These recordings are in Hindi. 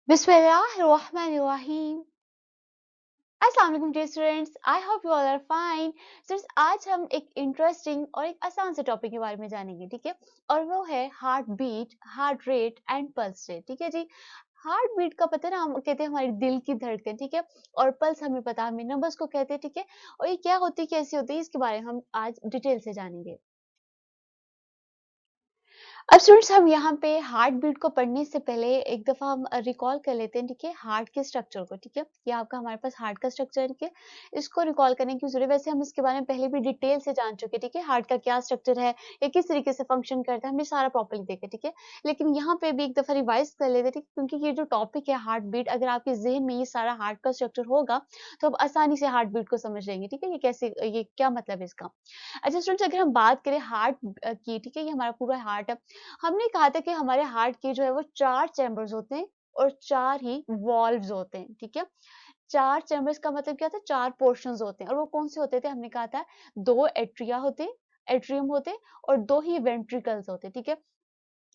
बिस्मिल्लाहिर्रहमानिर्रहीम। अस्सलाम वालेकुम dear students, I hope you all are fine. Students, आज हम एक इंटरेस्टिंग और एक आसान से टॉपिक के बारे में जानेंगे, ठीक है। और वो है heart beat, heart rate and pulse rate, ठीक है जी। हार्ट बीट का पता है ना, हम कहते हैं हमारे दिल की धड़कन, ठीक है। और पल्स हमें पता, हमें नंबर्स को कहते हैं, ठीक है। और ये क्या होती है, कैसी होती है, इसके बारे में हम आज डिटेल से जानेंगे। अब स्टूडेंट्स, हम यहाँ पे हार्ट बीट को पढ़ने से पहले एक दफा हम रिकॉल कर लेते हैं, ठीक है, हार्ट के स्ट्रक्चर को, ठीक है। ये आपका हमारे पास हार्ट का स्ट्रक्चर, ठीक है। इसको रिकॉल करने की जरूरत, वैसे हम इसके बारे में पहले भी डिटेल से जान चुके हैं, ठीक है। हार्ट का क्या स्ट्रक्चर है, ये किस तरीके से फंक्शन करता है, हमने सारा प्रॉपर्ली देखा, ठीक है। लेकिन यहाँ पे भी एक दफा रिवाइज कर लेते हैं, ठीक है, क्योंकि ये जो टॉपिक है हार्ट बीट, अगर आपके जहन में ये सारा हार्ट का स्ट्रक्चर होगा तो आप आसानी से हार्ट बीट को समझ लेंगे, ठीक है। ये कैसे, ये क्या मतलब है इसका। अच्छा स्टूडेंट्स, अगर हम बात करें हार्ट की, ठीक है, ये हमारा पूरा हार्ट है। हमने कहा था कि हमारे हार्ट के जो है वो 4 चैम्बर्स होते हैं और 4 ही वॉल्व्स होते हैं, ठीक है। 4 चैम्बर्स का मतलब क्या था, 4 पोर्शंस होते हैं। और वो कौन से होते थे, हमने कहा था 2 एट्रिया होते हैं, एट्रियम होते हैं, और 2 ही वेंट्रिकल्स होते हैं, ठीक है।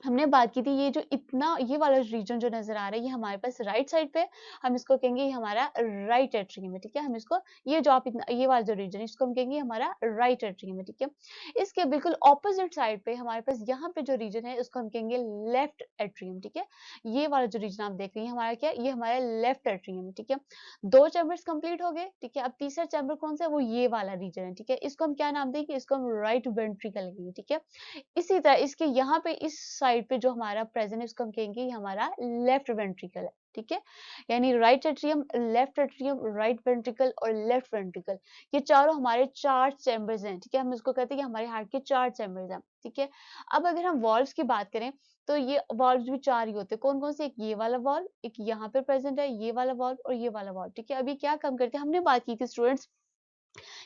हमने बात की थी ये जो इतना ये वाला रीजन जो नजर आ रहा है, ये हमारे पास राइट साइड पे, हम इसको कहेंगे ये हमारा राइट एट्रियम है, ठीक है। हम इसको, ये जो आप इतना, ये वाला जो रीजन है, इसको हम कहेंगे हमारा राइट एट्रियम है, ठीक है। इसके बिल्कुल ऑपोजिट साइड पे हमारे पास यहाँ पे जो रीजन है, उसको हम कहेंगे लेफ्ट एट्रियम, ठीक है। ये वाला जो रीजन आप देख रहे हैं हमारा क्या है, ये हमारा लेफ्ट एट्रियम है, ठीक है। 2 चैम्बर्स कंप्लीट हो गए, ठीक है। अब तीसरा चैम्बर कौन सा है, वो ये वाला रीजन है, ठीक है। इसको हम क्या नाम देंगे, इसको हम राइट वेंट्रिकल कहेंगे, ठीक है। इसी तरह इसके यहाँ पे इस साइड पे जो हमारा प्रेजेंट है, इसको हम कहेंगे ये हमारा लेफ्ट वेंट्रिकल है, ठीक है। यानी right atrium, left atrium, right ventricle और लेफ्ट वेंट्रिकल, ये चारों हमारे 4 चैम्बर्स हैं, ठीक है। हम इसको कहते हैं कि हमारे हार्ट के 4 चैम्बर्स हैं, ठीक है। अब अगर हम वॉल्व्स की बात करें तो ये वॉल्व्स भी 4 ही होते हैं। कौन कौन से, एक ये वाला वॉल्व, एक यहाँ पे प्रेजेंट है ये वाला वॉल्व, और ये वाला वॉल्व, ठीक है। अभी क्या काम करते हैं, हमने बात की थी स्टूडेंट्स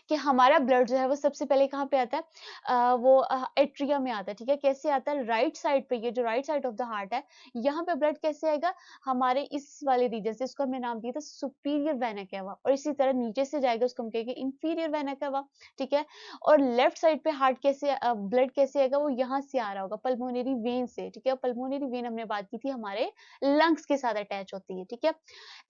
कि हमारा ब्लड जो है वो सबसे पहले कहाँ पे आता है, वो एट्रियम में आता है, ठीक है। कैसे आता है, राइट साइड पे, ये जो right side of the heart है, यहाँ पे ब्लड कैसे आएगा, हमारे इस वाले रीजन से, इसको हमने नाम दिया था सुपीरियर वेना केवा, और इसी तरह नीचे से जाएगा, उसको हम कहेंगे इंफीरियर वेना केवा, ठीक है। और लेफ्ट साइड पे हार्ट कैसे, ब्लड कैसे आएगा, वो यहाँ से आ रहा होगा पल्मोनरी वेन से, ठीक है। पल्मोनरी वेन हमने बात की थी हमारे लंग्स के साथ अटैच होती है, ठीक है।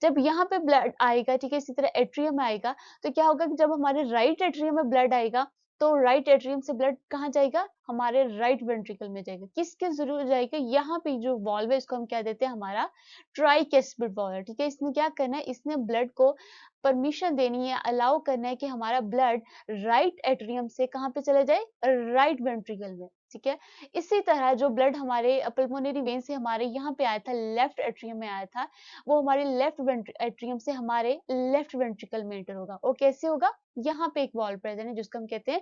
जब यहाँ पे ब्लड आएगा, ठीक है, इसी तरह एट्रियम में आएगा, तो क्या होगा कि जब हमारे राइट एट्रियम में ब्लड आएगा, तो राइट एट्रियम से ब्लड कहाँ जाएगा, हमारे राइट वेंट्रिकल में जाएगा। किसके जरूर जाएगा, यहाँ पे जो वॉल्व है इसको हम क्या देते हैं, हमारा ट्राइकेस्पिड वॉल्व है, ठीक है। इसने क्या करना है, इसने ब्लड को परमिशन देनी है, अलाउ करना है कि हमारा ब्लड राइट एट्रियम से कहाँ पे चले जाए, राइट वेंट्रिकल में, ठीक है। इसी तरह जो ब्लड हमारे पल्मोनरी वेन से हमारे यहाँ पे आया था, लेफ्ट एट्रियम में आया था, वो हमारे लेफ्ट एट्रियम से हमारे लेफ्ट वेंट्रिकल में एंटर होगा। और कैसे होगा, यहाँ पे एक वॉल्व प्रेजेंट है जिसको हम कहते हैं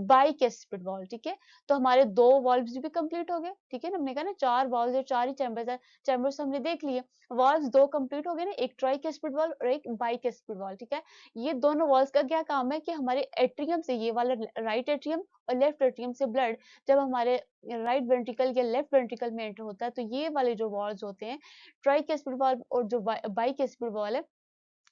बाइकेस्पिड वॉल्व, ठीक है। तो हमारे 2 वॉल्व्स भी कंप्लीट हो गए, ठीक है ना। हमने कहा ना 4 वॉल्व्स और 4 ही चैम्बर्स है, चैम्बर्स हमने देख लिए। वॉल्व्स 2 कंप्लीट हो गए ना, एक ट्राइकेस्पिड वॉल्व और एक बाइकेस्पिड वॉल्व, ठीक है। ये दोनों वॉल्व्स का क्या काम है कि हमारे एट्रियम से, ये वाला राइट एट्रियम और लेफ्ट एट्रियम से ब्लड जब हमारे राइट वेंट्रिकल या लेफ्ट वेंट्रिकल में एंटर होता है, तो ये वाले जो वॉल्व्स होते हैं, ट्राइकेस्पिड वाल्व और जो बाइकेस्पिड वाल्व है,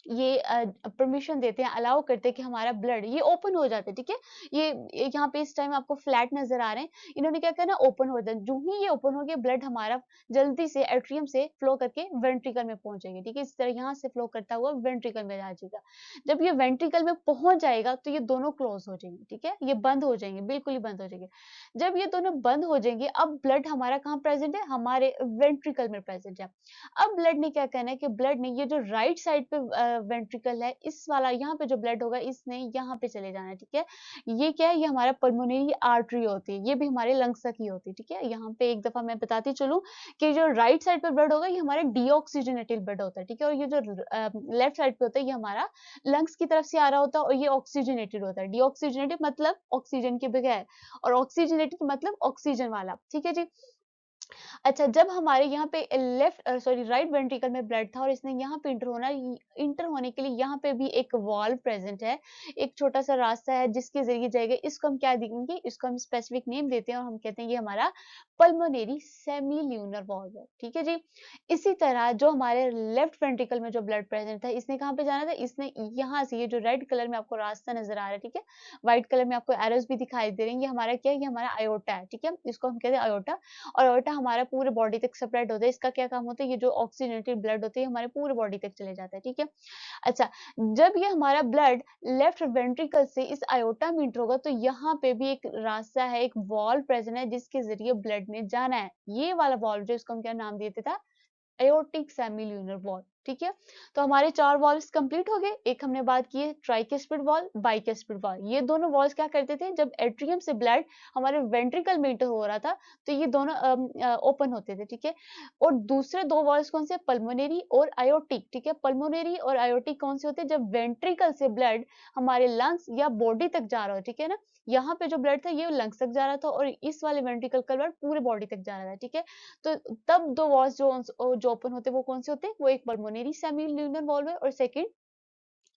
ये परमिशन देते हैं, अलाउ करते हैं कि हमारा ब्लड ये ओपन हो जाता है, ठीक है। ये यहाँ पे इस टाइम आपको फ्लैट नजर आ रहे हैं, इन्होंने क्या करना, ओपन हो जाए। जो ही ये ओपन हो गया, ब्लड हमारा जल्दी से एट्रियम से फ्लो करके वेंट्रिकल में पहुंचेगा, ठीक है। इस तरह यहाँ से फ्लो करता हुआ वेंट्रिकल में आ जाएगा। जब ये वेंट्रिकल में पहुंच जाएगा तो ये दोनों क्लोज हो जाएंगे, ठीक है। ये बंद हो जाएंगे, बिल्कुल ही बंद हो जाएंगे। जब ये दोनों बंद हो जाएंगे, अब ब्लड हमारा कहाँ प्रेजेंट है, हमारे वेंट्रिकल में प्रेजेंट है। अब ब्लड ने क्या करना है कि ब्लड ने ये जो राइट साइड पे वेंट्रिकल है, इस वाला यहाँ पे जो ब्लड होगा, इसने यहाँ पे चले जाना है, ठीक है। ये क्या है, ये हमारा पल्मोनरी आर्टरी होती है, ये भी हमारे लंग्स तक ही होती है, ठीक है। यहाँ पे एक दफा मैं बताती चलूं कि जो राइट साइड पे ब्लड होगा, ये हमारा डीऑक्सीजनेटेड ब्लड होता है, ठीक है। और ये जो लेफ्ट साइड पे होता है, ये हमारा लंग्स की तरफ से आ रहा होता है, और ये ऑक्सीजनेटेड होता है। डीऑक्सीजनेटेड मतलब ऑक्सीजन के बगैर, और ऑक्सीजनेटेड मतलब ऑक्सीजन वाला, ठीक है जी। अच्छा, जब हमारे यहाँ पे राइट वेंट्रिकल में ब्लड था और इसने यहाँ पे इंटर होने के लिए यहाँ पे भी एक वाल्व प्रेजेंट है, एक छोटा सा रास्ता है जिसके जरिए जाएगा। इसको हम क्या देखेंगे, इसको हम स्पेसिफिक नेम देते हैं और हम कहते हैं ये हमारा पल्मोनरी सेमी ल्यूनर वाल्व है, ठीक है जी। इसी तरह जो हमारे लेफ्ट वेंट्रिकल में जो ब्लड प्रेजेंट था, इसने कहाँ पे जाना था, इसने यहाँ से, ये जो रेड कलर में आपको रास्ता नजर आ रहा है, ठीक है, व्हाइट कलर में आपको एरोस भी दिखाई दे रही है, ये हमारा क्या है, ये हमारा आयोटा है, ठीक है। इसको हम कहते हैं आयोटा। और आयोटा हमारा पूरे बॉडी तक स्प्रेड होता है। इसका क्या काम होता है, ये जो ऑक्सीजनेटेड ब्लड होती है हमारे पूरे बॉडी तक चले जाता है, ठीक है। अच्छा, जब ये हमारा ब्लड लेफ्ट वेंट्रिकल से इस आयोटा में इंटर होगा तो यहाँ पे भी एक रास्ता है, एक वॉल्व प्रेजेंट है जिसके जरिए ब्लड में जाना है। ये वाला वॉल्व जो इसको हम क्या नाम देते था, एओर्टिक सेमील्यूनर वॉल्व, ठीक है। तो हमारे 4 वॉल्व्स कंप्लीट हो गए। एक हमने बात की है ट्राइकेस्पिड वॉल्व, बाइकेस्पिड वॉल्व। ये दोनों वॉल्व्स क्या करते थे, जब एट्रियम से ब्लड हमारे वेंट्रिकल में इंटर हो रहा था तो ये दोनों ओपन होते थे, ठीक है। और दूसरे 2 वॉल्व्स कौन से, पल्मोनरी और आयोटिक, ठीक है। पल्मोनरी और आयोटिक कौन से होते हैं, जब वेंट्रिकल से ब्लड हमारे लंग्स या बॉडी तक जा रहा हो, ठीक है ना। यहाँ पे जो ब्लड था ये लंग्स तक जा रहा था और इस वाले वेंट्रिकल का ब्लड पूरे बॉडी तक जा रहा था, ठीक है। तो तब 2 वॉल्व्स जो ओपन होते हैं वो कौन से होते हैं, वो एक पल्मोनरी सेमील्यूनर वॉल्व है और सेकंड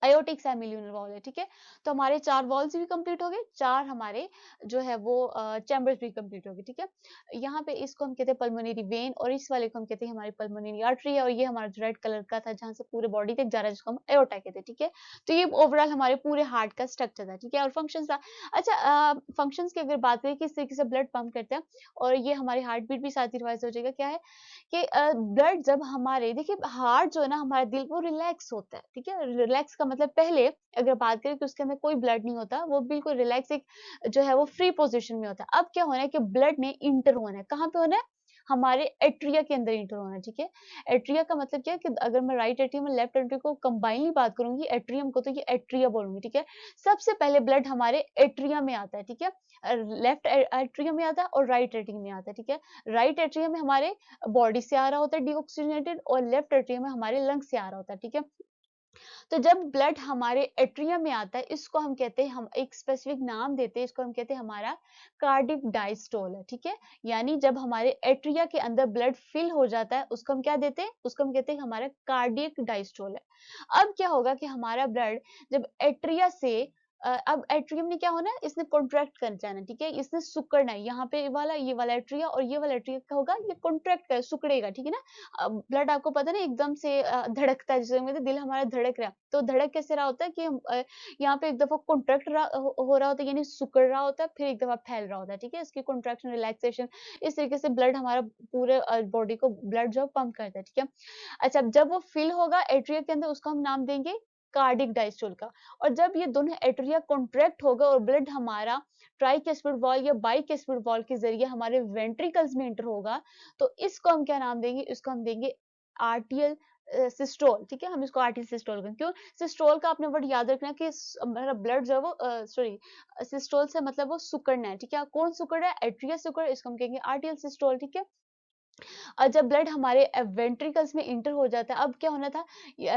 आयोटिक सेमील्यूनर वॉल्व है, ठीक है। तो हमारे 4 वॉल्व्स भी कंप्लीट हो गए, 4 हमारे जो है वो चैम्बर्स भी कंप्लीट हो गए, ठीक है। यहाँ पे इसको हम कहते हैं पल्मोनरी वेन और इस वाले को हम कहते हैं हमारी पल्मोनरी आर्टरी है और ये हमारा जो रेड कलर का था जहाँ से पूरे बॉडी तक जा रहा है जिसको हम एओर्टा कहते हैं, ठीक है। तो ये ओवरऑल हमारे पूरे हार्ट का स्ट्रक्चर था, ठीक है। और फंक्शन था, अच्छा फंक्शंस की अगर बात करें किस तरीके से ब्लड पंप करते हैं और ये हमारी हार्ट बीट भी साथ ही रिवाइज हो जाएगा, क्या है कि ब्लड जब हमारे, देखिए हार्ट जो है ना हमारा दिल वो रिलैक्स होता है, ठीक है। रिलैक्स का मतलब पहले अगर बात करें कि उसके अंदर कोई ब्लड नहीं होता, वो बिल्कुल रिलैक्स एक जो है वो फ्री पोजीशन में होता है। अब क्या होना है कि ब्लड ने इंटर होना है, कहाँ पे होना है, हमारे एट्रिया के अंदर इंटर होना है, ठीक है। एट्रिया का मतलब क्या है कि अगर मैं राइट एट्रियम और लेफ्ट एट्रियम को कंबाइनली बात करूंगी एट्रियम को, तो ये एट्रिया बोलूंगी, ठीक है। सबसे पहले ब्लड हमारे एट्रिया में आता है, ठीक है। लेफ्ट एट्रियम में आता है और राइट एट्रियम में आता है, ठीक है। राइट एट्रियम में हमारे बॉडी से आ रहा होता है डीऑक्सीजनेटेड और लेफ्ट एट्रियम में हमारे लंग से आ रहा होता है, ठीक है। तो जब ब्लड हमारे एट्रियम में आता है इसको हम कहते हैं, हम एक स्पेसिफिक नाम देते हैं, इसको हम कहते हैं हमारा कार्डिक डायस्टोल है, ठीक है। यानी जब हमारे एट्रिया के अंदर ब्लड फिल हो जाता है उसको हम क्या देते हैं, उसको हम कहते हैं हमारा कार्डियक डायस्टोल है। अब क्या होगा कि हमारा ब्लड जब एट्रिया से अब एट्रियम ने क्या होना है, इसने कॉन्ट्रैक्ट कर जाना, ठीक है। इसने सुकड़ना है, यहाँ पे वाला ये वाला एट्रिया और ये वाला एट्रिया क्या होगा, ये कॉन्ट्रैक्ट कर सुकड़ेगा, ठीक है ना। ब्लड आपको पता है ना एकदम से धड़कता है, जैसे मतलब दिल हमारा धड़क रहा है, तो धड़क कैसे रहा होता है कि यहाँ पे एक दफा कॉन्ट्रैक्ट हो रहा होता है यानी सुकड़ रहा होता है, फिर एक दफा फैल रहा होता है, ठीक है। इसकी कॉन्ट्रैक्शन रिलैक्सेशन इस तरीके से ब्लड हमारा पूरे बॉडी को ब्लड जो पंप करता है, ठीक है। अच्छा, जब वो फिल होगा एट्रिया के अंदर उसको हम नाम देंगे कार्डिक डायस्टोल का। और जब ये दोनों एट्रिया कॉन्ट्रैक्ट होगा और ब्लड हमारा ट्राइकेस्पिड वॉल्व या बाइकेस्पिड वॉल्व के जरिए हमारे वेंट्रिकल्स में एंटर होगा, तो इसको हम क्या नाम देंगे, इसको हम देंगे आर्टियल सिस्टोल, ठीक है। हम इसको आर्टियल सिस्टोल करेंगे, क्यों, सिस्टोल का आपने वर्ड याद रखना कि हमारा ब्लड जो है वो सॉरी सिस्टोल से मतलब वो सिकुड़ना है, ठीक है। कौन सिकुड़ रहा है, एट्रिया सिकुड़, इसको हम कहेंगे आर्टियल सिस्टोल, ठीक है। और जब ब्लड हमारे वेंट्रिकल्स में इंटर हो जाता है, अब क्या होना था,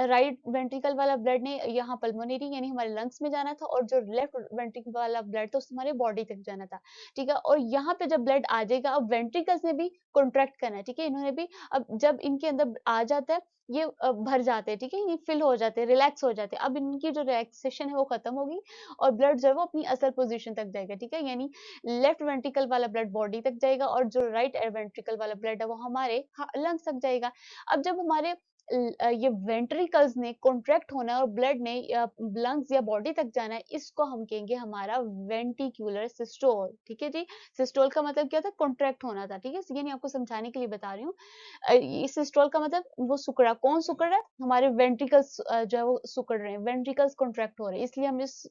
राइट वेंट्रिकल वाला ब्लड ने यहाँ पल्मोनरी यानी हमारे लंग्स में जाना था और जो लेफ्ट वेंट्रिकल वाला ब्लड था उससे हमारे बॉडी तक जाना था, ठीक है। और यहाँ पे जब ब्लड आ जाएगा अब वेंट्रिकल्स ने भी कॉन्ट्रैक्ट करना है, ठीक है। इन्होंने भी अब जब इनके अंदर आ जाता है ये भर जाते हैं, ठीक है, ये फिल हो जाते हैं, रिलैक्स हो जाते हैं। अब इनकी जो रिलैक्सेशन है वो खत्म होगी और ब्लड जो है वो अपनी असल पोजीशन तक जाएगा, ठीक है। यानी लेफ्ट वेंट्रिकल वाला ब्लड बॉडी तक जाएगा और जो राइट वेंट्रिकल वाला ब्लड है वो हमारे लंग्स तक जाएगा। अब जब हमारे ये वेंट्रिकल्स ने कॉन्ट्रैक्ट होना है और ब्लड ने लंग्स या बॉडी तक जाना है, इसको हम कहेंगे हमारा वेंटिकुलर सिस्टोल, ठीक है जी। सिस्टोल का मतलब क्या था, कॉन्ट्रैक्ट होना था, ठीक है। ये नहीं आपको समझाने के लिए बता रही हूँ। इस सिस्टोल का मतलब वो सुकड़ा, कौन सुकड़ रहा है, हमारे वेंट्रिकल्स जो है वो सुकड़ रहे हैं, वेंट्रिकल्स कॉन्ट्रैक्ट हो रहे हैं, इसलिए हम इस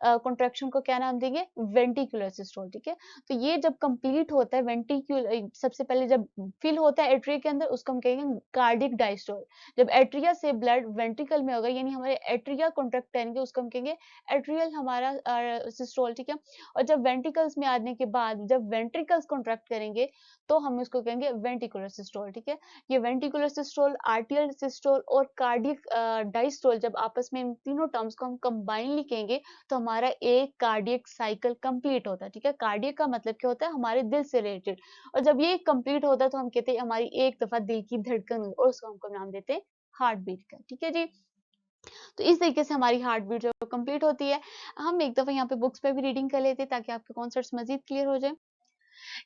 कॉन्ट्रैक्शन को क्या नाम देंगे, वेंटिकुलर सिस्टोल, ठीक है। तो ये जब कंप्लीट होता है वेंटिक्यूल सबसे पहले जब फिल होता है एट्रिया के अंदर उसको हम कहेंगे कार्डिक डायस्टोल। जब एट्रिया से ब्लड वेंट्रिकल में होगा यानी हमारे एट्रिया कॉन्ट्रैक्ट करेंगे उसको हम कहेंगे एट्रियल हमारा सिस्टोल, ठीक है। और जब वेंट्रिकल्स में आने के बाद जब वेंट्रिकल्स कॉन्ट्रैक्ट करेंगे तो हम इसको कहेंगे वेंटिकुलर सिस्टोल, ठीक है। ये वेंटिकुलर सिस्टोल, आर्टियल सिस्टोल और कार्डिक डायस्टोल जब आपस में इन तीनों टर्म्स को हम कंबाइनली कहेंगे तो हमारा एक कार्डियक साइकिल कंप्लीट होता है, ठीक है। कार्डियक का मतलब क्या होता है, हमारे दिल से रिलेटेड। और जब ये कंप्लीट होता है तो हम कहते हैं हमारी एक दफा दिल की धड़कन हुई और उसको हमको नाम देते हैं हार्ट बीट का, ठीक है जी। तो इस तरीके से हमारी हार्ट बीट जो कंप्लीट होती है। हम एक दफा यहाँ पे बुक्स पे भी रीडिंग कर लेते हैं ताकि आपके कॉन्सेप्ट्स मजीद क्लियर हो जाए।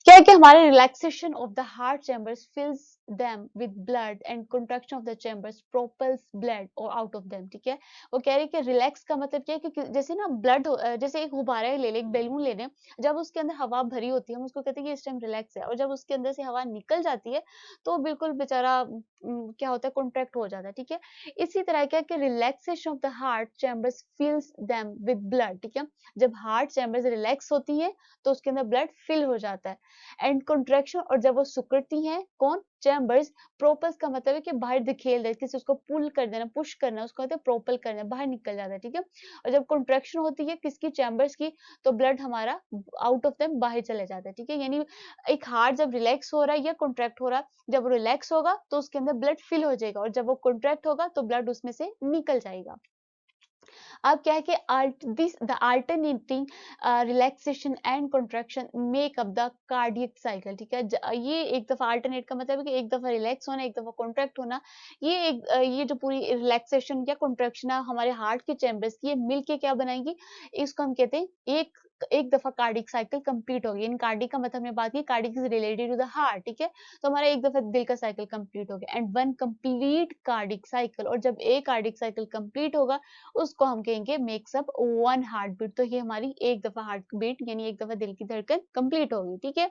क्या है कि हमारे relaxation of the heart chambers fills them with blood and contraction of the chambers propels blood or out of them, ठीक है। वो कह रहे हैं कि रिलैक्स का मतलब क्या है कि जैसे ना ब्लड जैसे एक गुब्बारा ले ले, एक बैलून ले लें, जब उसके अंदर हवा भरी होती है हम उसको कहते हैं कि इस टाइम रिलैक्स है, और जब उसके अंदर से हवा निकल जाती है तो बिल्कुल बेचारा क्या होता है, कॉन्ट्रैक्ट हो जाता है, ठीक है। इसी तरह क्या कि relaxation of the heart chambers fills them with blood, ठीक है। जब हार्ट चैम्बर्स रिलैक्स होती है तो उसके अंदर ब्लड फिल हो जाता है, एंड कंट्रैक्शन, और जब वो सिकुड़ती हैं कौन, चैम्बर्स, प्रोपल्स का मतलब है कि बाहर धकेल दे, किसी उसको पुल कर देना, पुश करना, उसको कहते हैं प्रोपल करना, बाहर निकल जाता है, ठीक है। और जब कंट्रैक्शन होती है किसकी, चैम्बर्स की, तो ब्लड हमारा आउट ऑफ देम बाहर चले जाता है, ठीक है। यानी एक हार्ट जब रिलैक्स हो रहा है या कॉन्ट्रैक्ट हो रहा है, जब रिलैक्स होगा तो उसके अंदर ब्लड फिल हो जाएगा, और जब वो कॉन्ट्रैक्ट होगा तो ब्लड उसमें से निकल जाएगा। अब क्या है कि the alternating relaxation and contraction make up the cardiac cycle, ठीक है। ये एक दफा अल्टरनेट का मतलब है कि एक दफा रिलैक्स होना, एक दफा कॉन्ट्रैक्ट होना, ये जो पूरी रिलैक्सेशन या कॉन्ट्रैक्शन है हमारे हार्ट के चैम्बर्स की, ये मिलके क्या बनाएंगी, इसको हम कहते हैं एक एक दफा कार्डिक साइकिल कंप्लीट होगी। इन कार्डिक का मतलब हमने बात की, cardiac is related to the heart, ठीक है। तो हमारा एक दफा दिल का साइकिल कंप्लीट हो गया, and one complete cardiac cycle, और जब एक कार्डिक साइकिल कंप्लीट होगा उसको हम कहेंगे makes up one heart beat. तो ये हमारी एक दफा हार्ट बीट यानी एक दफा दिल की धड़कन कंप्लीट होगी, ठीक है।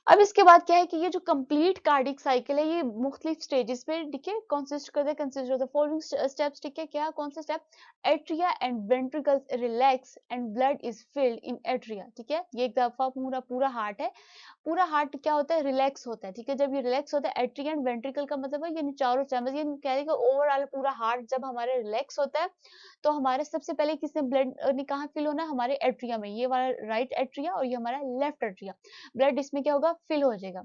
अब इसके बाद क्या है कि ये जो कंप्लीट कार्डिक साइकिल है ये मुख्तलिफ स्टेजेस पे, ठीक है, कंसिस्ट करता है, consist of the following steps, ठीक है। क्या कौन से step, atria and ventricles relax and blood is filled in atria, ठीक है। ये एक दफा पूरा पूरा हार्ट है, पूरा हार्ट क्या होता है, रिलैक्स होता है, ठीक है। जब ये रिलैक्स होता है, एट्रिया एंड वेंट्रिकल का मतलब है यानी चारों चैम्बर्स, ये कह रहे हैं कि ओवरऑल पूरा हार्ट जब हमारे रिलैक्स होता है तो हमारे सबसे पहले किसने ब्लड ने कहाँ फिल होना है, हमारे एट्रिया में, ये वाला राइट एट्रिया और ये हमारा लेफ्ट एट्रिया, ब्लड इसमें क्या होगा, फिल हो जाएगा।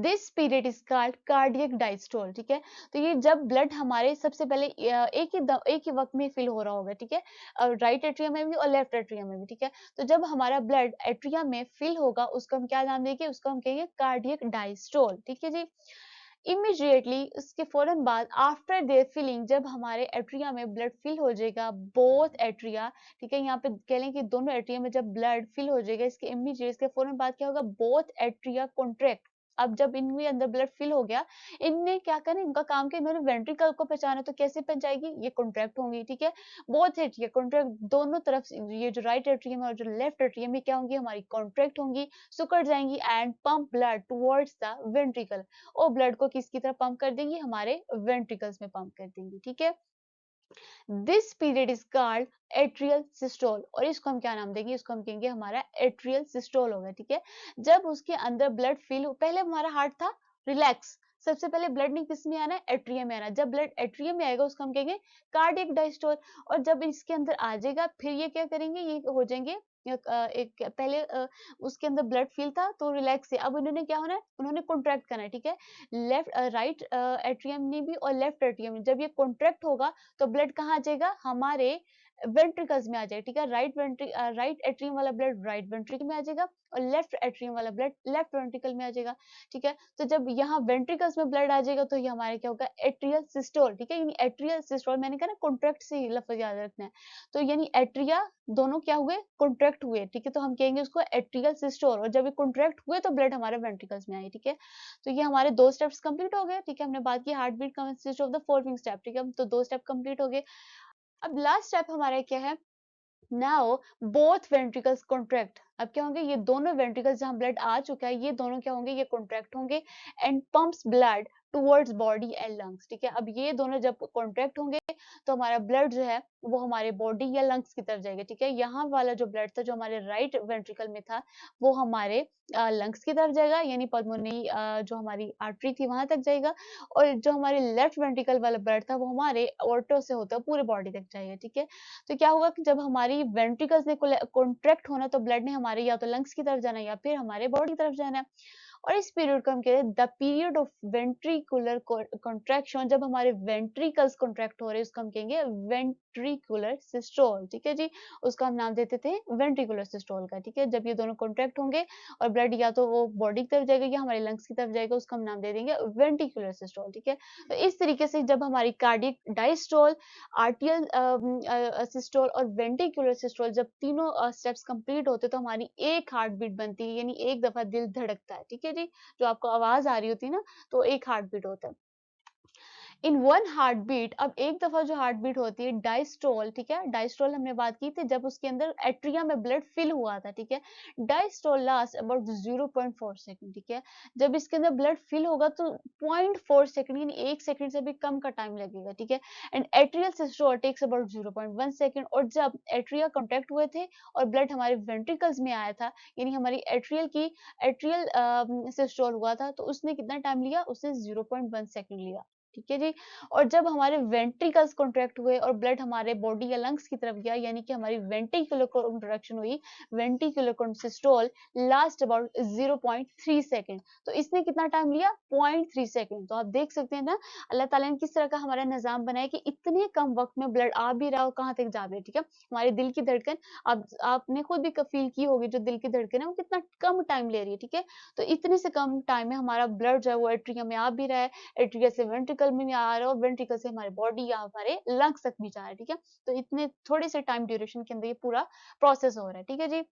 This period is called cardiac diastole, ठीक है। तो ये जब ब्लड हमारे सबसे पहले एक ही वक्त में फिल हो रहा होगा, ठीक है, राइट एट्रियम में भी और लेफ्ट एट्रियम में भी, ठीक है। तो जब हमारा ब्लड एट्रियम में फिल होगा उसको हम क्या नाम देंगे, उसको हम कहेंगे कार्डियक डायस्टोल, ठीक है जी। इमीडिएटली उसके फौरन बाद आफ्टर देयर फिलिंग, जब हमारे एट्रिया में ब्लड फिल हो जाएगा, बोथ एट्रिया, ठीक है, यहाँ पे कह लें कि दोनों एट्रिया में जब ब्लड फिल हो जाएगा, इसके इमीडिएट इसके फौरन बाद क्या होगा, बोथ एट्रिया कॉन्ट्रैक्ट। अब जब इनके अंदर ब्लड फिल हो गया, इनने क्या करें, इनका काम क्या, इन्होंने वेंट्रिकल को पहचाना, तो कैसे पहचाएगी, ये कॉन्ट्रैक्ट होंगी, ठीक है। बोथ एट्रिया कॉन्ट्रैक्ट, दोनों तरफ ये जो राइट एट्रियम है और जो लेफ्ट एट्रियम है क्या होंगी, हमारी कॉन्ट्रैक्ट होंगी, सुकड़ जाएंगी, and pump blood towards the ventricle, और ब्लड को किसकी तरफ पंप कर देंगी, हमारे वेंट्रिकल्स में पंप कर देंगी, ठीक है। This period is called atrial systole, और इसको हम क्या नाम देंगे, इसको हम कहेंगे हमारा एट्रियल सिस्टोल होगा, ठीक है। जब उसके अंदर ब्लड फिल हो, पहले हमारा हार्ट था रिलैक्स, सबसे पहले ब्लड ने किस में आना है, एट्रियम में आना, जब ब्लड एट्रियम में आएगा उसको हम कहेंगे कार्डियक डायस्टोल, और जब इसके अंदर आ जाएगा फिर ये क्या करेंगे, ये हो जाएंगे एक पहले उसके अंदर ब्लड फिल था तो रिलैक्स है, अब इन्होंने क्या होना है, उन्होंने कॉन्ट्रैक्ट करना है, ठीक है। लेफ्ट राइट एट्रियम ने भी और लेफ्ट एट्रियम में, जब ये कॉन्ट्रैक्ट होगा तो ब्लड कहाँ आ जाएगा, हमारे वेंट्रिकल्स में आ जाएगा, ठीक है। राइट एट्रियम वाला ब्लड राइट वेंट्रिकल में आ जाएगा, और लेफ्ट एट्रियम वाला ब्लड लेफ्ट वेंट्रिकल में आ जाएगा, ठीक है। तो जब यहाँ वेंट्रिकल्स में ब्लड आ जाएगा तो ये हमारे क्या होगा, एट्रियल सिस्टोल, ठीक है। यानी एट्रियल सिस्टोल, मैंने कहा ना कॉन्ट्रैक्ट से ही लफ्ज याद रखना है, तो यानी एट्रिया दोनों क्या हुए, कॉन्ट्रैक्ट हुए, ठीक है। तो हम कहेंगे उसको एट्रियल सिस्टोल, और जब ये कॉन्ट्रैक्ट हुए तो ब्लड हमारे वेंट्रिकल्स में आए, ठीक है। तो ये हमारे दो स्टेप्स कंप्लीट हो गए, ठीक है। हमने बात की heart beat consist of the following step, ठीक है, तो दो स्टेप कंप्लीट हो गए। अब लास्ट स्टेप हमारा क्या है, नाउ बोथ वेंट्रिकल्स कॉन्ट्रैक्ट, अब क्या होंगे, ये दोनों वेंट्रिकल्स जहां ब्लड आ चुका है ये दोनों क्या होंगे, ये कॉन्ट्रैक्ट होंगे, and pumps blood towards body and lungs, ठीक है। अब ये दोनों जब कॉन्ट्रैक्ट होंगे तो हमारा ब्लड जो है वो हमारे बॉडी या लंग्स की तरफ जाएगा, ठीक है। यहाँ वाला जो ब्लड था जो हमारे राइट वेंट्रिकल में था वो हमारे लंग्स की तरफ जाएगा, यानी पल्मोनरी जो हमारी आर्टरी थी वहां तक जाएगा, और जो हमारे लेफ्ट वेंट्रिकल वाला ब्लड था वो हमारे ऑर्टो से होता है पूरे बॉडी तक जाएगा, ठीक है। तो क्या होगा कि जब हमारी वेंट्रिकल्स ने कॉन्ट्रैक्ट होना तो ब्लड ने हमारे या तो लंग्स की तरफ जाना या फिर हमारे बॉडी की तरफ जाना है, और इस पीरियड को हम कहते हैं the period of ventricular contraction, जब हमारे वेंट्रिकल्स कॉन्ट्रैक्ट हो रहे हैं उसको हम कहेंगे वेंट्रिकुलर सिस्टोल, ठीक है जी। उसका हम नाम देते थे वेंट्रिकुलर सिस्टोल का, ठीक है। जब ये दोनों कॉन्ट्रैक्ट होंगे और ब्लड या तो वो बॉडी की तरफ जाएगा या हमारे लंग्स की तरफ जाएगा उसका हम नाम दे देंगे वेंट्रिकुलर सिस्टोल, ठीक है। तो इस तरीके से जब हमारी कार्डियक डायस्टोल, आर्टियल सिस्टोल और वेंट्रिकुलर सिस्टोल जब तीनों स्टेप्स कंप्लीट होते तो हमारी एक हार्ट बीट बनती है, यानी एक दफा दिल धड़कता है, ठीक है। है जी, जो आपको आवाज आ रही होती है ना, तो एक हार्ट बीट होता है। इन वन हार्ट बीट, अब एक दफा जो हार्ट बीट होती है डायस्टोल, ठीक है, डायस्टोल हमने बात की थी जब उसके अंदर एट्रिया में ब्लड फिल हुआ था, ठीक है, डायस्टोल लास्ट अबाउट 0.4 सेकंड, ठीक है, जब इसके अंदर ब्लड फिल होगा तो 0.4 सेकंड यानी 1 सेकंड से भी कम का टाइम लगेगा, ठीक है, and atrial systole takes about 0.1 second, और जब एट्रिया कॉन्ट्रैक्ट हुए थे और ब्लड हमारे वेंट्रिकल्स में आया था, यानी हमारी एट्रियल सिस्टोल हुआ था, तो उसने कितना टाइम लिया, उसने 0.1 सेकंड लिया, ठीक है जी। और जब हमारे वेंट्रिकल्स कॉन्ट्रैक्ट हुए और ब्लड हमारे बॉडी या लंग्स की तरफ गया, यानी कि हमारी वेंट्रिकुलर कॉन्ट्रैक्शन हुई, ventricular systole last about 0.3 second, तो इसने कितना टाइम लिया, 0.3 सेकंड। तो आप देख सकते हैं ना, अल्लाह ताला ने किस तरह का हमारा निजाम बनाया कि इतने कम वक्त में ब्लड आ भी रहा हो, कहाँ तक जा भी रहा है, ठीक है। हमारे दिल की धड़कन, आपने खुद भी फील की होगी, जो दिल की धड़कन है वो कितना कम टाइम ले रही है, ठीक है, तो इतने से कम टाइम में हमारा ब्लड जो है वो एट्रियम में आ भी रहा है, एट्रिया से वेंट्रिकल में भी आ रहा है और वेंट्रिकल से हमारे बॉडी या हमारे लंग्स तक भी जा रहा है, ठीक है, तो इतने थोड़े से टाइम ड्यूरेशन के अंदर ये पूरा प्रोसेस हो रहा है, ठीक है जी।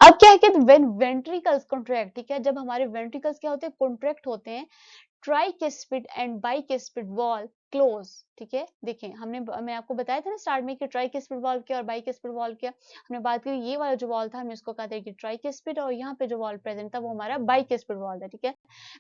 अब क्या है कि व्हेन वेंट्रिकल्स कॉन्ट्रैक्ट, ठीक है, जब हमारे वेंट्रिकल्स क्या होते हैं, कॉन्ट्रैक्ट होते हैं, ट्राइकेस्पिड एंड बाइकेस्पिड वॉल क्लोज, ठीक है, देखिए मैं आपको बताया था ना स्टार्ट में कि ट्राइकेस्पिड वॉल्व क्या और बाइकेस्पिड वॉल्व क्या, हमने बात की ये वाला जो वॉल था हमने उसको कहा था कि ट्राइकेस्पिड, और यहाँ पे जो वॉल प्रेजेंट था वो हमारा बाइकेस्पिड वॉल था, ठीक है।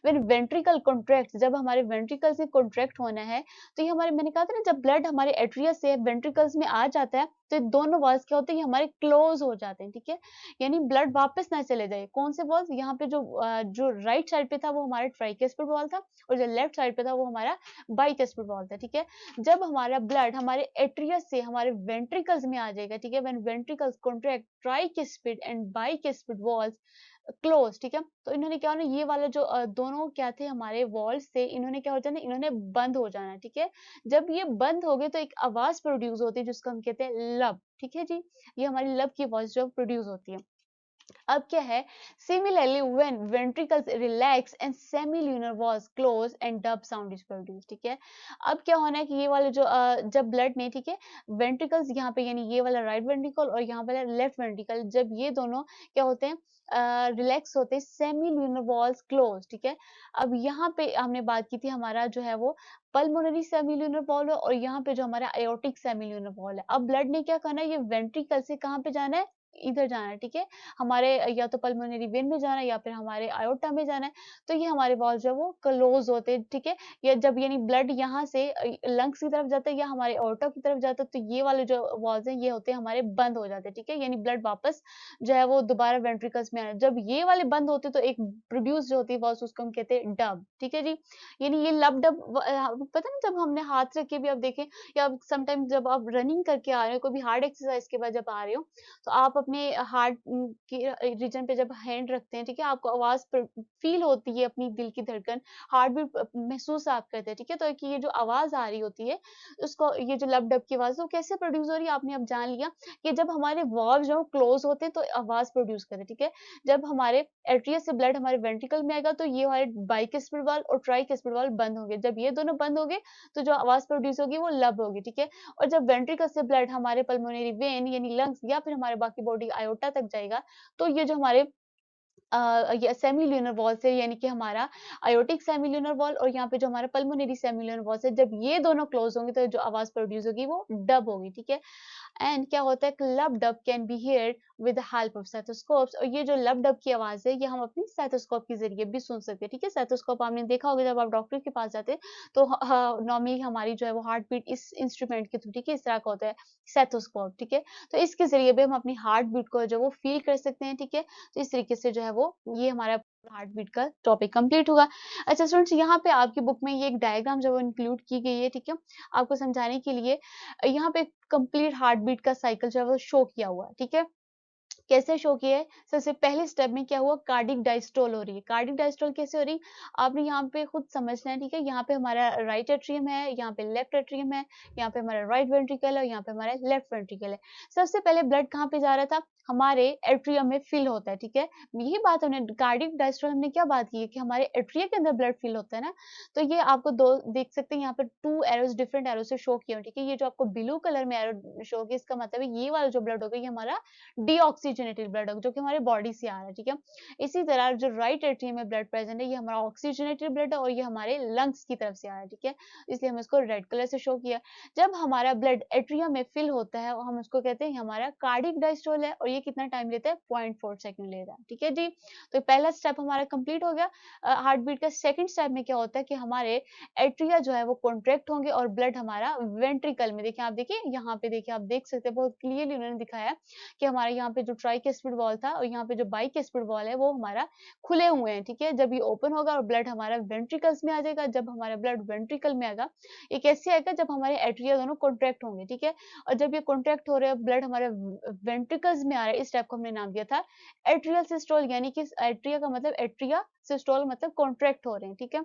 व्हेन वेंट्रिकल कॉन्ट्रैक्ट, जब हमारे वेंट्रिकल से कॉन्ट्रैक्ट होना है, तो ये हमारे, मैंने कहा था ना, जब ब्लड हमारे एट्रिया से वेंट्रिकल्स में आ जाता है तो ये दोनों वॉल्स क्या होते हैं, ये हमारे क्लोज हो जाते हैं, ठीक है, यानी ब्लड वापस ना चले जाए। कौन से वॉल्स, यहाँ पे जो राइट साइड पे था वो हमारा ट्राइकेस्पिड वॉल था, और जो लेफ्ट साइड पे था वो हमारा बाइकेस्पिड वॉल था, ठीक है। जब हमारा ब्लड हमारे एट्रियस से हमारे वेंट्रिकल्स में आ जाएगा, ठीक है, when ventricles contract tricuspid and bicuspid walls close, ठीक है, तो इन्होंने क्या होना, ये वाला जो दोनों क्या थे हमारे वॉल्स थे, इन्होंने क्या हो जाना, इन्होंने बंद हो जाना, ठीक है। जब ये बंद हो गए तो एक आवाज प्रोड्यूस होती है जिसको हम कहते हैं लब, ठीक है जी, ये हमारी लब की वॉइस जो प्रोड्यूस होती है। अब क्या है, similarly when ventricles relax and semilunar walls close and dub sound is produce, ठीक है। अब क्या होना है कि ये वाले जो जब ब्लड ने, ठीक है, वेंट्रिकल्स यहाँ पे, यानी ये वाला राइट वेंट्रिकल और यहाँ वाला लेफ्ट वेंट्रिकल, जब ये दोनों क्या होते हैं, रिलैक्स होते हैं, सेमिल्यूनर वॉल्स क्लोज, ठीक है। अब यहाँ पे हमने बात की थी, हमारा जो है वो पल्मोनरी सेमिल्यूनर वॉल है और यहाँ पे जो हमारा एओर्टिक सेमिल्यूनर वॉल है। अब ब्लड ने क्या करना है, ये वेंट्रिकल से कहाँ पे जाना है, इधर जाना है, ठीक है, हमारे या तो पल्मोनरी वेन में जाना है या फिर हमारे आयोटा में जाना है, तो ये हमारे वॉल्व जो है वो क्लोज होते हैं, ठीक है। या जब यानी ब्लड यहाँ से लंग्स की तरफ जाता है या हमारे आयोटा की तरफ जाता है, तो ये वाले जो वॉल्व हैं ये होते हैं हमारे बंद हो जाते हैं, ठीक है, यानी ब्लड वापस जो है वो दोबारा वेंट्रिकल्स में आना है। जब ये वाले बंद होते हैं तो एक प्रोड्यूस जो होती है वॉल्व, उसको हम कहते हैं डब, ठीक है जी। यानी ये लब डब पता ना, जब हमने हाथ रख के भी आप देखें, या समटाइम जब आप रनिंग करके आ रहे हो, कोई भी हार्ड एक्सरसाइज के बाद जब आ रहे हो, तो आप अपने हार्ट के रीजन पे जब हैंड रखते हैं, ठीक है, आपको आवाज फील होती है, अपनी दिल की धड़कन, हार्ट बीट महसूस आप करते हैं, ठीक है, तो कि ये जो आवाज आ रही होती है, उसको ये जो लब डब की आवाज, वो कैसे प्रोड्यूस हो रही है, आपने अब जान लिया कि जब हमारे वॉल्व जो क्लोज होते हैं तो आवाज प्रोड्यूस करते हैं, ठीक है। जब हमारे एट्रिया से ब्लड हमारे वेंट्रिकल में आएगा तो ये हमारे बाइकस्पिड वाल्व और ट्राइकस्पिड वाल्व बंद होंगे, जब ये दोनों बंद होंगे तो जो आवाज प्रोड्यूस होगी वो लब होगी, ठीक है। और जब वेंट्रिकल से ब्लड हमारे पल्मोनरी वेन यानी लंग्स या फिर हमारे बाकी बॉडी आयोटा तक जाएगा, तो ये जो हमारे ये सेमिल्यूनर वॉल्स है, यानी कि हमारा आयोटिक सेमिल्यूनर वॉल और यहाँ पे जो हमारा पल्मोनरी सेमिल्यूनर वॉल्स है, जब ये दोनों क्लोज होंगे तो जो आवाज प्रोड्यूस होगी वो डब होगी, ठीक है। एंड क्या होता है, lub dub can be heard with the help of stethoscopes, और ये जो लब डब की आवाज है ये हम अपनी स्टेथोस्कोप के जरिए भी सुन सकते हैं, ठीक है। स्टेथोस्कोप आपने देखा होगा, जब आप डॉक्टर के पास जाते हैं तो नॉर्मली हमारी जो है वो हार्ट बीट इस इंस्ट्रूमेंट के थ्रू, ठीक है, इस तरह का होता है स्टेथोस्कोप, ठीक है, तो इसके जरिए भी हम अपनी हार्ट बीट को जो वो फील कर सकते हैं, ठीक है। तो इस तरीके से जो है वो ये हमारा हार्ट बीट का टॉपिक कंप्लीट होगा। अच्छा स्टूडेंट्स, यहाँ पे आपकी बुक में ये एक डायग्राम जो इंक्लूड की गई है, ठीक है, आपको समझाने के लिए। यहाँ पे कंप्लीट हार्ट बीट का साइकिल जो है वो शो किया हुआ है, ठीक है। कैसे शो किया है, सबसे पहले स्टेप में क्या हुआ, कार्डिक डायस्टोल हो रही है। कार्डिक डायस्टोल कैसे हो रही, आपने यहाँ पे खुद समझना है, ठीक है। यहाँ पे हमारा राइट एट्रियम है, यहाँ पे लेफ्ट एट्रियम है, यहाँ पे हमारा राइट वेंट्रिकल है, यहाँ पे हमारा लेफ्ट वेंट्रिकल है। सबसे पहले ब्लड कहाँ पे जा रहा था, हमारे एट्रियम में फिल होता है, ठीक है। यही बात हमने कार्डियक डायस्ट्रोल हमने क्या बात की है कि हमारे एट्रिया के अंदर ब्लड फिल होता है ना, तो ये आपको दो देख सकते हैं यहाँ पे 2 एरोज़ डिफरेंट एरो से शो किए हुए हैं, ठीक है। ये जो आपको ब्लू कलर में एरो शो किया इसका मतलब है ये वाला जो ब्लड होगा ये हमारा डीऑक्सीजनेटेड ब्लड होगा जो कि हमारे बॉडी से आ रहा है, ठीक है। इसी तरह जो राइट एट्रियम में ब्लड प्रेजेंट है ये हमारा ऑक्सीजनेटेड ब्लड है और ये हमारे लंग्स की तरफ से आ रहा है, ठीक है। इसलिए हम इसको रेड कलर से शो किया। जब हमारा ब्लड एट्रियम में फिल होता है हम उसको कहते हैं हमारा कार्डियक डायस्ट्रोल है और ये कितना टाइम लेता है 0.4 सेकंड लेता है, ठीक है जी। तो पहला स्टेप हमारा कंप्लीट हो गया। हार्ट बीट का सेकंड स्टेप में क्या होता है कि हमारे एट्रिया जो है वो कॉन्ट्रैक्ट होंगे और ब्लड हमारा वेंट्रिकल में देखिए, आप देखिए यहाँ पे देखिए, आप देख सकते हैं बहुत क्लियरली उन्होंने दिखाया है कि हमारे यहाँ पे जो ट्राइकेस्पिड वॉल था और यहाँ पे जो बाइकेस्पिड वॉल है वो हमारा खुले हुए हैं, ठीक है। जब ये ओपन होगा और ब्लड हमारा वेंट्रिकल्स में आ जाएगा, जब हमारा ब्लड वेंट्रिकल में आएगा ये कैसे आएगा जब हमारे एट्रिया दोनों कॉन्ट्रैक्ट होंगे, ठीक है। और जब ये कॉन्ट्रैक्ट हो रहे हैं ब्लड हमारे वेंट्रिकल्स में आ रहा है, इस स्टेप को हमने नाम दिया था एट्रियल सिस्टोल, यानी कि एट्रिया का मतलब एट्रिया, सिस्टोल मतलब कॉन्ट्रैक्ट हो रहे हैं, ठीक है।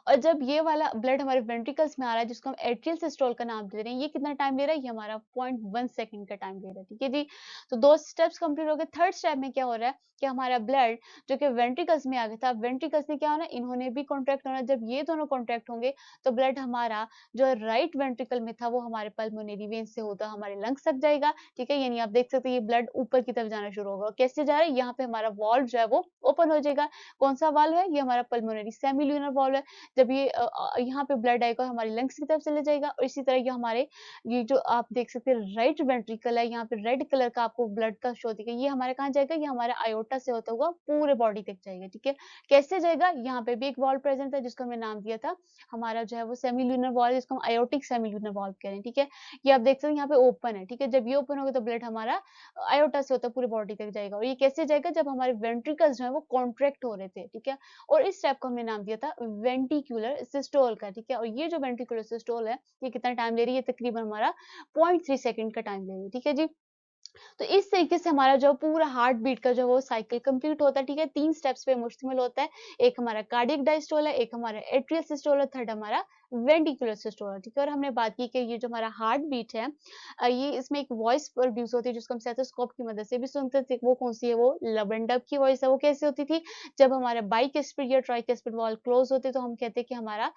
और जब ये वाला ब्लड हमारे वेंट्रिकल्स में आ रहा है जिसको हम एट्रियल सिस्टोल का नाम दे रहे हैं, ये कितना टाइम ले रहा है? ये हमारा 0.1 सेकंड का टाइम ले रहा है, ठीक है जी। तो 2 स्टेप्स कंप्लीट हो गए। थर्ड स्टेप में क्या हो रहा है कि हमारा ब्लड जो कि वेंट्रिकल्स में आ गया था, वेंट्रिकल्स में क्या होना है? इन्होंने भी कॉन्ट्रैक्ट होना है। जब ये दोनों कॉन्ट्रैक्ट होंगे तो ब्लड हमारा जो राइट वेंट्रिकल में था वो हमारे पल्मोनरी वेन से होता हमारे लंग्स तक जाएगा, ठीक है। यानी आप देख सकते हैं ये ब्लड ऊपर की तरफ जाना शुरू होगा। कैसे जा रहा है? यहाँ पे हमारा वाल्व जो है वो ओपन हो जाएगा। कौन सा वाल्व है? ये हमारा पल्मोनरी सेमील्यूनर वाल्व है। जब ये यहाँ पे ब्लड आएगा हमारी लंग्स की तरफ चले जाएगा और इसी तरह ये हमारे ये जो आप देख सकते हैं राइट वेंट्रिकल है, यहाँ पे रेड कलर का आपको ब्लड का शो दिखेगा, ये हमारे कहाँ जाएगा? ये हमारे आयोटा से होता हुआ पूरे बॉडी तक जाएगा, ठीक है। कैसे जाएगा? यहाँ पे भी एक वॉल्व प्रेजेंट है जिसको हमने नाम दिया था हमारा जो है वो सेमील्यूनर वॉल्व, जिसको हम आयोटिक सेमील्यूनर वॉल्व कह रहे हैं, ठीक है। ये आप देख सकते हैं यहाँ पे ओपन है, ठीक है। जब ये ओपन होगा तो ब्लड हमारा आयोटा से होता पूरी बॉडी तक जाएगा और ये कैसे जाएगा? जब हमारे वेंट्रिकल्स जो है वो कॉन्ट्रैक्ट हो रहे थे, ठीक है। और इस स्टेप को हमने नाम दिया था वेंटिकुलर सिस्टोल का, ठीक है। और ये जो वेंटिकुलर सिस्टोल है ये कितना टाइम ले रही है? तकरीबन हमारा 0.3 सेकंड का टाइम ले रही है, ठीक है जी। तो इस तरीके से हमारा जो पूरा हार्ट बीट का जो वो साइकिल कंप्लीट होता है, ठीक है। 3 स्टेप्स पे मुश्तमिल होता है। एक हमारा कार्डियक डायस्टोल है, एक हमारा एट्रियल सिस्टोल है, थर्ड हमारा वेंटिकुलर सिस्टोल है, ठीक है। और हमने बात की कि ये जो हमारा हार्ट बीट है ये इसमें एक वॉइस प्रोड्यूस होती है जिसको हम स्टेथोस्कोप की मदद से भी सुनते थे। वो कौन-सी है? वो लब एंड डब की वॉइस है। वो कैसे होती थी? जब हमारा बाइकस्पिड या ट्राइकस्पिड वॉल्व क्लोज़ होते तो हम कहते हैं कि हमारा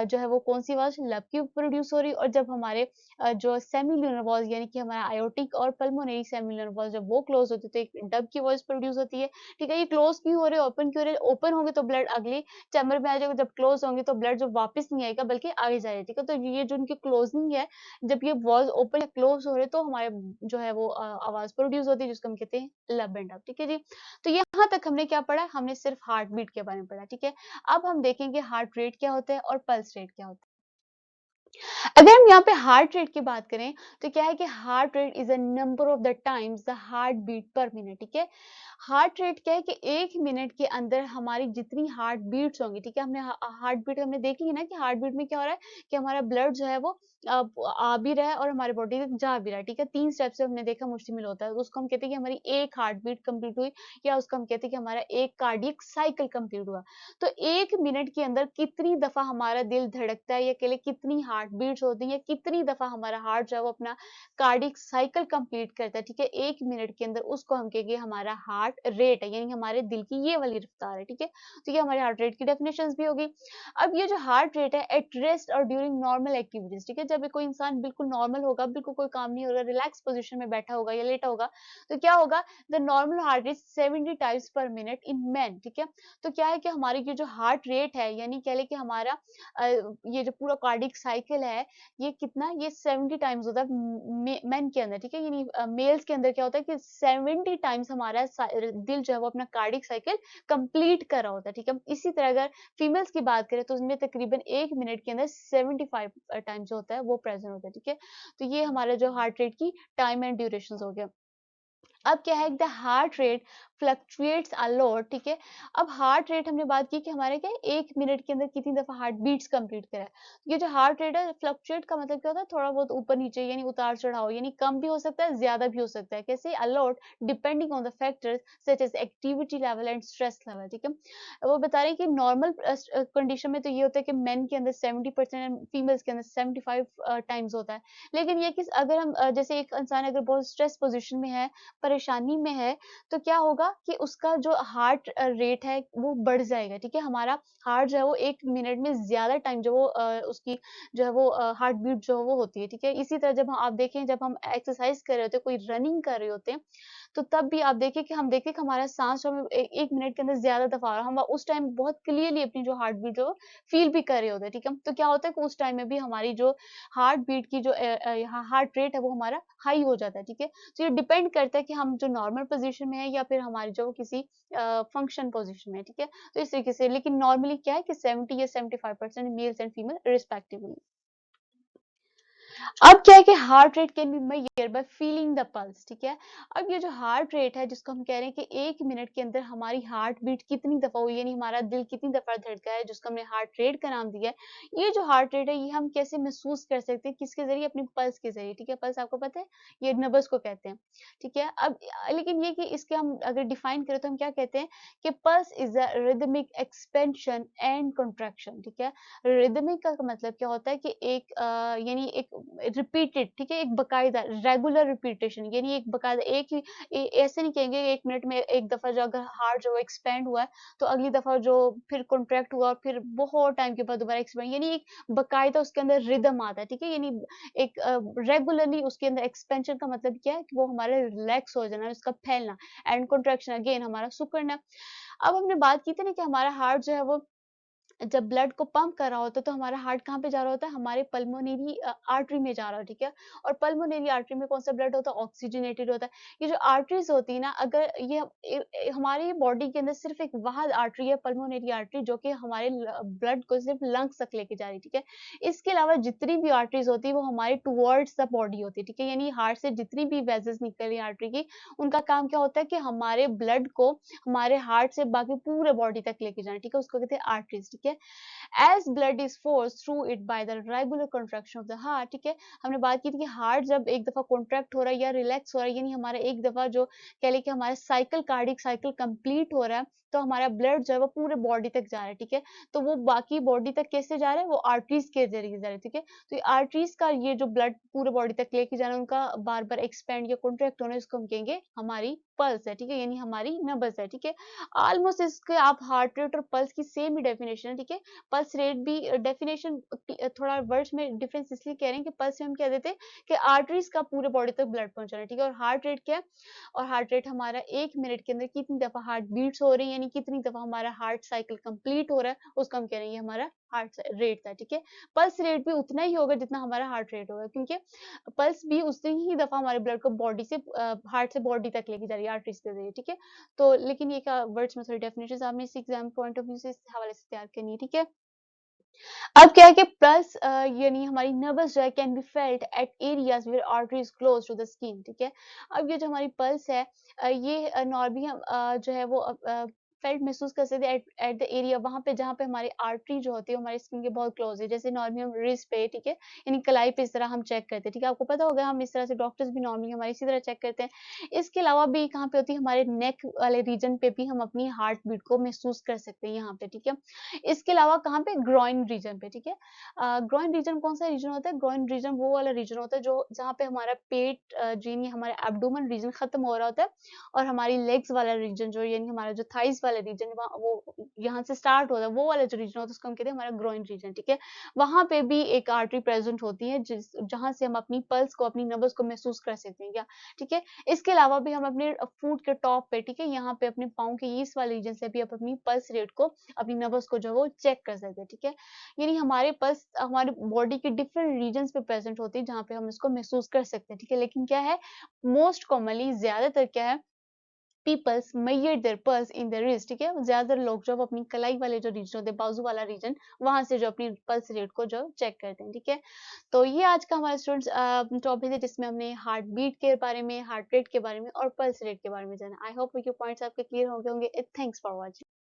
जो है वो कौन-सी आवाज़ लब की प्रोड्यूस हो रही है और जब हमारे जो सेमील्यूनर वॉल्व यानी कि हमारा आयोटिक और पल्मोनरी सेमील्यूनर वॉल्व जब वो क्लोज होती है तो एक डब की वॉइस प्रोड्यूस होती है, ठीक है। ये क्लोज क्यों हो रहे हैं, ओपन क्यों हो रहे हैं? ओपन होंगे तो ब्लड अगले चैम्बर में आ जाएगा, जब क्लोज होंगे तो ब्लड जो वापस नहीं आएगा बल्कि आगे जाएगा, ठीक है। तो ये जो उनकी क्लोजिंग है, जब ये वॉल्व ओपन या क्लोज हो रहे हैं तो हमारे जो है वो आवाज प्रोड्यूस होती है जिसको हम कहते हैं लब एंड डब, ठीक है जी। तो यहाँ तक हमने क्या पढ़ा? हमने सिर्फ हार्ट बीट के बारे में पढ़ा, ठीक है। अब हम देखेंगे हार्ट रेट क्या होता है और पल्स रेट क्या होता है। अगर हम यहाँ पे हार्ट रेट की बात करें तो क्या है कि heart rate is a number of the times the heart beat per minute, ठीक है। हार्ट रेट क्या है कि 1 मिनट के अंदर हमारी जितनी हार्ट बीट्स होंगी, ठीक है। हमने हार्ट बीट हमने देख ली ना कि हार्ट बीट में क्या हो रहा है कि हमारा ब्लड जो है वो आ भी रहा है और हमारे बॉडी तक जा भी रहा है, ठीक है। 3 स्टेप से हमने देखा मुश्तमिल होता है, तो उसको हम कहते हैं कि हमारी एक हार्ट बीट कंप्लीट हुई या उसको हम कहते हैं कि हमारा एक कार्डियक साइकिल कंप्लीट हुआ। तो 1 मिनट के अंदर कितनी दफा हमारा दिल धड़कता है या कह लें कितनी हार्ट बीट्स होती है, कितनी दफा हमारा हार्ट जो है वो अपना कार्डियक साइकिल कंप्लीट करता है, ठीक है। 1 मिनट के अंदर उसको हम कहेंगे हमारा हार्ट रेट है, यानी हमारे दिल की ये वाली रफ्तार है, ठीक है। तो ये हमारे हार्ट रेट की डेफिनेशन भी होगी। अब ये जो हार्ट रेट है एट रेस्ट और ड्यूरिंग नॉर्मल एक्टिविटीज, ठीक है। जब कोई इंसान बिल्कुल नॉर्मल होगा, बिल्कुल कोई काम नहीं होगा, रिलैक्स पोजिशन में बैठा होगा या लेटा होगा, तो क्या होगा? The normal heart rate 70 times पर मिनट इन मैन, ठीक है। तो क्या है कि हमारी ये जो हार्ट रेट है यानी कह लें कि हमारा ये जो पूरा कार्डियक साइकिल है ये कितना? ये 70 टाइम्स होता है मेन के अंदर, ठीक है। यानी मेल्स के अंदर क्या होता है कि 70 टाइम्स हमारा दिल जो है वो अपना कार्डियक साइकिल कंप्लीट कर रहा होता है, ठीक है। इसी तरह अगर फीमेल्स की बात करें तो उसमें तकरीबन 1 मिनट के अंदर 75 टाइम्स जो होता है वो प्रेजेंट होता है, ठीक है। तो ये हमारा जो हार्ट रेट की टाइम एंड ड्यूरेशन हो गया। अब क्या है the heart rate fluctuates a lot, ठीक है। अब हार्ट रेट हमने बात की कि हमारे क्या 1 मिनट के अंदर कितनी दफा हार्ट बीट्स कंप्लीट करा है। ये जो हार्ट रेट है फ्लक्चुएट का मतलब क्या होता है? थोड़ा बहुत ऊपर नीचे यानी उतार चढ़ाव, यानी कम भी हो सकता है ज्यादा भी हो सकता है। कैसे? A lot depending on the factors such as activity level and stress level, ठीक है। वो बता रहे हैं कि नॉर्मल कंडीशन में तो ये होता है कि मेन के अंदर 70% एंड फीमेल्स के अंदर 75 टाइम्स होता है। लेकिन ये कि अगर हम जैसे एक इंसान अगर बहुत स्ट्रेस पोजिशन में है परेशानी में है, तो क्या होगा कि उसका जो हार्ट रेट है वो बढ़ जाएगा, ठीक है? हमारा हार्ट जो है वो 1 मिनट में ज़्यादा टाइम जो वो उसकी जो है वो हार्ट बीट जो है वो होती है, ठीक है? इसी तरह जब आप देखें जब हम एक्सरसाइज़ कर रहे होते हैं, कोई रनिंग कर रहे होते हैं, तो तब भी आप देखिए कि हम देखते हैं कि हमारा साँस जो है 1 मिनट के अंदर ज़्यादा दफ़ा आ रहा है। हम उस टाइम बहुत क्लियरली अपनी जो हार्ट बीट जो फ़ील भी कर रहे होते हैं, ठीक है? तो क्या होता है कि उस टाइम में भी हमारी जो हार्ट बीट की जो हार्ट रेट है वो हमारा हाई हो जाता है, ठीक है? तो ये डिपेंड करता है कि हम जो नॉर्मल पोज़ीशन में है या फिर हमारी जो किसी फंक्शन पोज़ीशन में है, ठीक है? तो इस तरीके से लेकिन नॉर्मली क्या है कि 70 या 75% मेल्स एंड फीमेल रिस्पेक्टिवली। अब क्या है कि heart rate can be measured by feeling the pulse, ठीक है? अब ये जो हार्ट रेट है जिसको हम कह रहे हैं कि 1 मिनट के अंदर हमारी हार्ट बीट कितनी दफ़ा हुई, यानी हमारा दिल कितनी दफ़ा धड़का है, जिसको हमने हार्ट रेट का नाम दिया है। ये जो हार्ट रेट है ये हम कैसे महसूस कर सकते हैं, किसके ज़रिए? अपनी पल्स के ज़रिए, ठीक है? पल्स आपको पता है? ये नब्ज़ को कहते हैं, ठीक है? अब लेकिन ये कि इसके हम अगर डिफाइन करें तो हम क्या कहते हैं कि pulse is a rhythmic expansion and contraction, ठीक है? रिदमिक का मतलब क्या होता है कि एक यानी एक रिपीटेड, ठीक है? एक बाकायदा रेगुलर रिपीटेशन, यानी एक बाकायदा एक ही ऐसे नहीं कहेंगे 1 मिनट में एक दफ़ा जो अगर हार्ट जो एक्सपेंड हुआ है, तो अगली दफ़ा जो फिर कॉन्ट्रैक्ट हुआ और फिर बहुत टाइम के बाद दोबारा एक्सपेंड, यानी एक बाकायदा उसके अंदर रिदम आता है, ठीक है? यानी एक रेगुलरली उसके अंदर एक्सपेंशन का मतलब क्या है कि वो हमारा रिलैक्स हो जाना, उसका फैलना एंड कॉन्ट्रैक्शन अगेन हमारा सिकुड़ना। अब हमने बात की थी ना कि हमारा हार्ट जो है वो जब ब्लड को पंप कर रहा होता है तो हमारा हार्ट कहाँ पे जा रहा होता है? हमारे पल्मोनरी आर्टरी में जा रहा है, ठीक है? और पल्मोनरी आर्टरी में कौन-सा ब्लड होता है? ऑक्सीजनेटेड होता है। ये जो आर्टरीज़ होती है ना, अगर ये हमारी बॉडी के अंदर सिर्फ़ एक वाहद आर्टरी है, पल्मोनरी आर्टरी, जो कि हमारे ब्लड को सिर्फ़ लंग्स तक लेके जा रही है, ठीक है? इसके अलावा जितनी भी आर्टरीज़ होती है वो हमारी टुवर्ड्स द बॉडी होती है, ठीक है? यानी हार्ट से जितनी भी वेसल्स निकल रही है आर्टरी की, उनका काम क्या होता है कि हमारे ब्लड को हमारे हार्ट से बाकी पूरे बॉडी तक लेके जाना, ठीक है? उसको कहते हैं आर्टरीज़, ठीक है? As blood is forced through it by the regular contraction of the heart, ठीक है? हमने बात की थी कि हार्ट जब एक दफ़ा कॉन्ट्रैक्ट हो रहा है या रिलैक्स हो रहा है, यानी हमारा एक दफ़ा जो कह लें कि हमारा साइकिल कार्डियक साइकिल कंप्लीट हो रहा है, तो हमारा ब्लड जो है वो पूरे बॉडी तक जा रहा है, ठीक है? तो वो बाकी बॉडी तक कैसे जा रहा है? वो आर्टरीज़ के ज़रिए जा रहा है, ठीक है? तो ये आर्टरीज़ का ये जो ब्लड पूरे बॉडी तक लेके जाना, उनका बार-बार एक्सपैंड या कॉन्ट्रैक्ट होना, इसको हम कहेंगे हमारी पल्स है, ठीक है? यानी हमारी नब्ज़ है, ठीक है? ऑलमोस्ट इसके आप हार्ट रेट और पल्स की सेम ही डेफिनिशन है, ठीक है? पल्स रेट भी डेफिनेशन थोड़ा वर्ड्स में डिफरेंस इसलिए कह रहे हैं कि पल्स में हम कह देते हैं कि आर्टरीज का पूरे बॉडी तक ब्लड पहुंचाना, ठीक है? और हार्ट रेट क्या है? और हार्ट रेट हमारा 1 मिनट के अंदर कितनी दफ़ा हार्ट बीट्स हो रही है, यानी कितनी दफ़ा हमारा हार्ट साइकिल कंप्लीट हो रहा है, उसको हम कह रहे हैं ये हमारा हार्ट रेट था, ठीक है? पल्स रेट भी उतना ही होगा जितना हमारा हार्ट रेट होगा, क्योंकि पल्स भी उतनी ही दफ़ा हमारे ब्लड को बॉडी से हार्ट से बॉडी तक लेके जा रही है आर्टरीज के ज़रिए, ठीक है? तो लेकिन ये क्या वर्ड्स में थोड़ी डेफिनेशंस आपने इस एग्ज़ाम पॉइंट ऑफ व्यू से इस हवाले से तैयार करनी है, ठीक है? अब क्या है कि प्लस यानी हमारी नर्वस जो है can be felt at areas where arteries close to the skin, ठीक है? अब ये जो हमारी पल्स है ये नॉर्मली हम जो है वो फेल्ट महसूस कर सकते हैं एट एट द एरिया, वहां पे जहाँ पे हमारी आर्टरी जो होती है हमारी स्किन के बहुत क्लोज है, जैसे नॉर्मली हम रिस्ट पे, ठीक है? यानी कलाई पे इस तरह हम चेक करते हैं, ठीक है? आपको पता होगा हम इस तरह से डॉक्टर्स भी नॉर्मली हमारी इसी तरह चेक करते हैं। इसके अलावा भी कहाँ पे होती है? हमारे नेक वाले रीजन पे भी हम अपनी हार्ट बीट को महसूस कर सकते हैं यहाँ पे, ठीक है? इसके अलावा कहाँ पे? ग्रॉइन रीजन पे, ठीक है? ग्रॉइन रीजन कौन-सा रीजन होता है? ग्रॉइन रीजन वो वाला रीजन होता है जो जहाँ पे हमारा पेट यानी हमारा एब्डोमेन रीजन खत्म हो रहा होता है और हमारी लेग्स वाला रीजन जो यानी हमारा जो थाइज़ वाला रीजन वहाँ वो यहाँ से स्टार्ट होता है, वो वाला जो रीजन होता है उसको हम कहते हैं हमारा ग्रॉइन रीजन, ठीक है? वहाँ पे भी एक आर्टरी प्रेज़ेंट होती है जहाँ से हम अपनी पल्स को, अपनी नब्ज़ को महसूस कर सकते हैं क्या? ठीक है? इसके अलावा भी हम अपने फुट के टॉप पे, ठीक है? यहाँ पे अपने पाँव के इस वाले रीजन से भी आप अपनी पल्स रेट को, अपनी नर्वस को जो है वो चेक कर सकते हैं, ठीक है? यानी हमारे पल्स हमारे बॉडी के डिफरेंट रीजन्स पे प्रेज़ेंट होती है जहाँ पे हम इसको महसूस कर सकते हैं, ठीक है? लेकिन क्या है, मोस्ट कॉमनली ज़्यादातर क्या है, peoples measure their pulse in their wrist, ठीक है? ज़्यादातर लोग जो अपनी कलाई वाले जो रीजन होते हैं, बाजू वाला रीजन, वहाँ से जो अपनी पल्स रेट को जो चेक करते हैं, ठीक है? तो ये आज का हमारा स्टूडेंट्स टॉपिक है जिसमें हमने हार्ट बीट के बारे में, हार्ट रेट के बारे में और पल्स रेट के बारे में जाना। आई होप ये पॉइंट्स आपके क्लियर हो गए होंगे। Thanks for watching.